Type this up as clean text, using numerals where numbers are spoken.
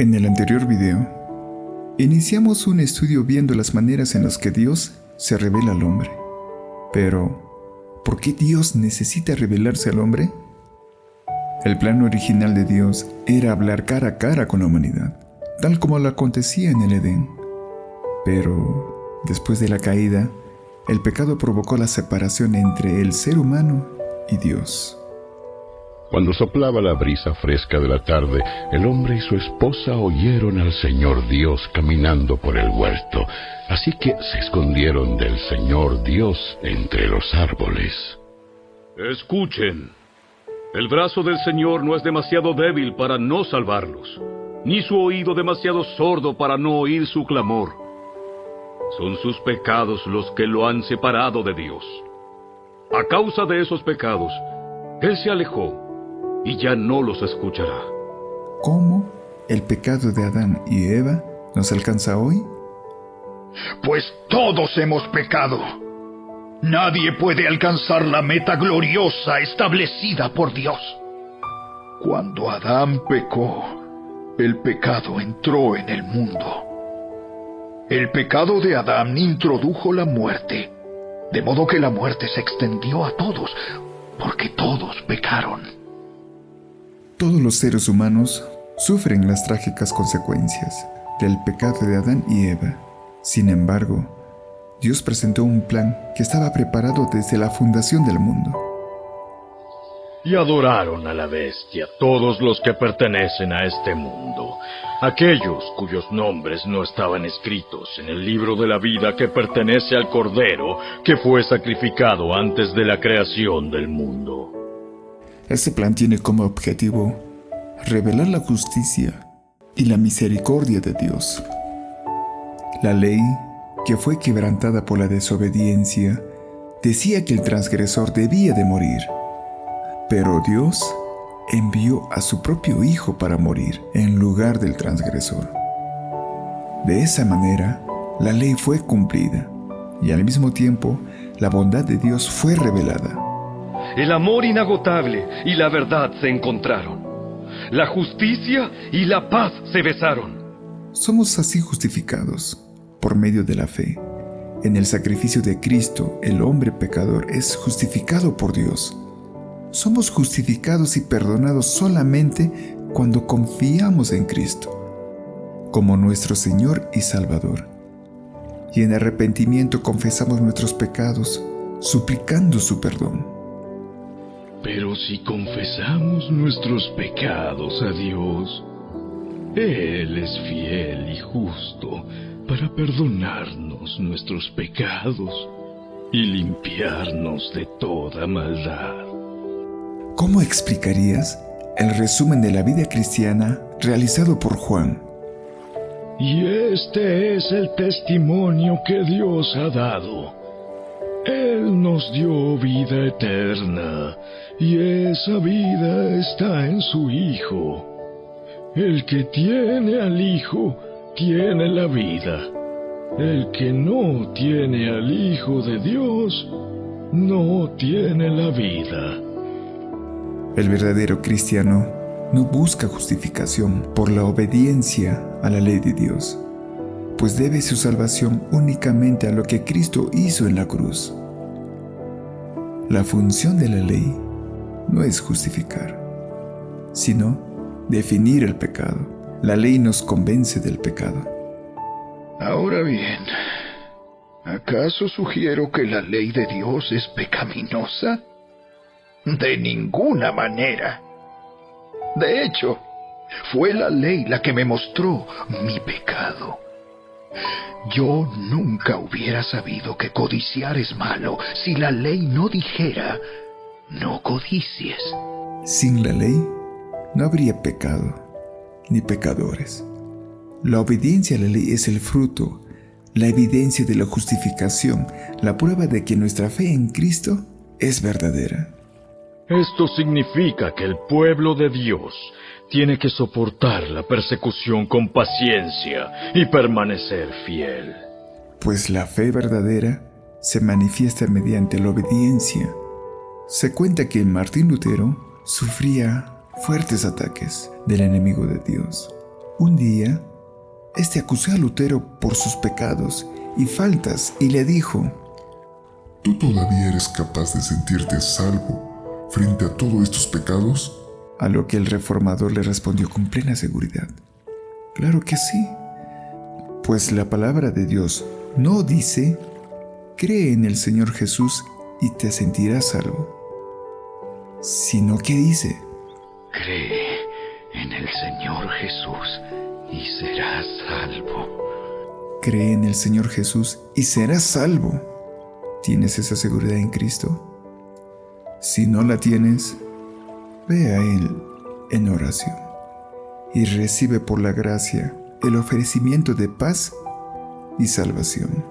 En el anterior video, iniciamos un estudio viendo las maneras en las que Dios se revela al hombre. Pero, ¿por qué Dios necesita revelarse al hombre? El plan original de Dios era hablar cara a cara con la humanidad, tal como lo acontecía en el Edén. Pero, después de la caída, el pecado provocó la separación entre el ser humano y Dios. Cuando soplaba la brisa fresca de la tarde, el hombre y su esposa oyeron al Señor Dios caminando por el huerto, así que se escondieron del Señor Dios entre los árboles. Escuchen, el brazo del Señor no es demasiado débil para no salvarlos, ni su oído demasiado sordo para no oír su clamor. Son sus pecados los que lo han separado de Dios. A causa de esos pecados, Él se alejó y ya no los escuchará. ¿Cómo el pecado de Adán y Eva nos alcanza hoy? Pues todos hemos pecado. Nadie puede alcanzar la meta gloriosa establecida por Dios. Cuando Adán pecó, el pecado entró en el mundo. El pecado de Adán introdujo la muerte, de modo que la muerte se extendió a todos, porque todos pecaron. Todos los seres humanos sufren las trágicas consecuencias del pecado de Adán y Eva. Sin embargo, Dios presentó un plan que estaba preparado desde la fundación del mundo. Y adoraron a la bestia todos los que pertenecen a este mundo, aquellos cuyos nombres no estaban escritos en el libro de la vida que pertenece al Cordero que fue sacrificado antes de la creación del mundo. Este plan tiene como objetivo revelar la justicia y la misericordia de Dios. La ley, que fue quebrantada por la desobediencia, decía que el transgresor debía de morir. Pero Dios envió a su propio Hijo para morir en lugar del transgresor. De esa manera, la ley fue cumplida y al mismo tiempo la bondad de Dios fue revelada. El amor inagotable y la verdad se encontraron. La justicia y la paz se besaron. Somos así justificados por medio de la fe. En el sacrificio de Cristo, el hombre pecador es justificado por Dios. Somos justificados y perdonados solamente cuando confiamos en Cristo, como nuestro Señor y Salvador. Y en arrepentimiento confesamos nuestros pecados, suplicando su perdón. Pero si confesamos nuestros pecados a Dios, Él es fiel y justo para perdonarnos nuestros pecados y limpiarnos de toda maldad. ¿Cómo explicarías el resumen de la vida cristiana realizado por Juan? Y este es el testimonio que Dios ha dado. Él nos dio vida eterna, y esa vida está en su Hijo. El que tiene al Hijo, tiene la vida. El que no tiene al Hijo de Dios, no tiene la vida. El verdadero cristiano no busca justificación por la obediencia a la ley de Dios, pues debe su salvación únicamente a lo que Cristo hizo en la cruz. La función de la ley no es justificar, sino definir el pecado. La ley nos convence del pecado. Ahora bien, ¿acaso sugiero que la ley de Dios es pecaminosa? De ninguna manera. De hecho, fue la ley la que me mostró mi pecado. Yo nunca hubiera sabido que codiciar es malo si la ley no dijera, no codicies. Sin la ley, no habría pecado, ni pecadores. La obediencia a la ley es el fruto, la evidencia de la justificación, la prueba de que nuestra fe en Cristo es verdadera. Esto significa que el pueblo de Dios tiene que soportar la persecución con paciencia y permanecer fiel. Pues la fe verdadera se manifiesta mediante la obediencia. Se cuenta que Martín Lutero sufría fuertes ataques del enemigo de Dios. Un día, este acusó a Lutero por sus pecados y faltas y le dijo: ¿Tú todavía eres capaz de sentirte salvo frente a todos estos pecados? A lo que el reformador le respondió con plena seguridad: claro que sí, pues la palabra de Dios no dice: cree en el Señor Jesús y te sentirás salvo, sino que dice: Cree en el Señor Jesús y serás salvo. cree en el Señor Jesús y serás salvo. ¿Tienes esa seguridad en Cristo? Si no la tienes, ve a Él en oración y recibe por la gracia el ofrecimiento de paz y salvación.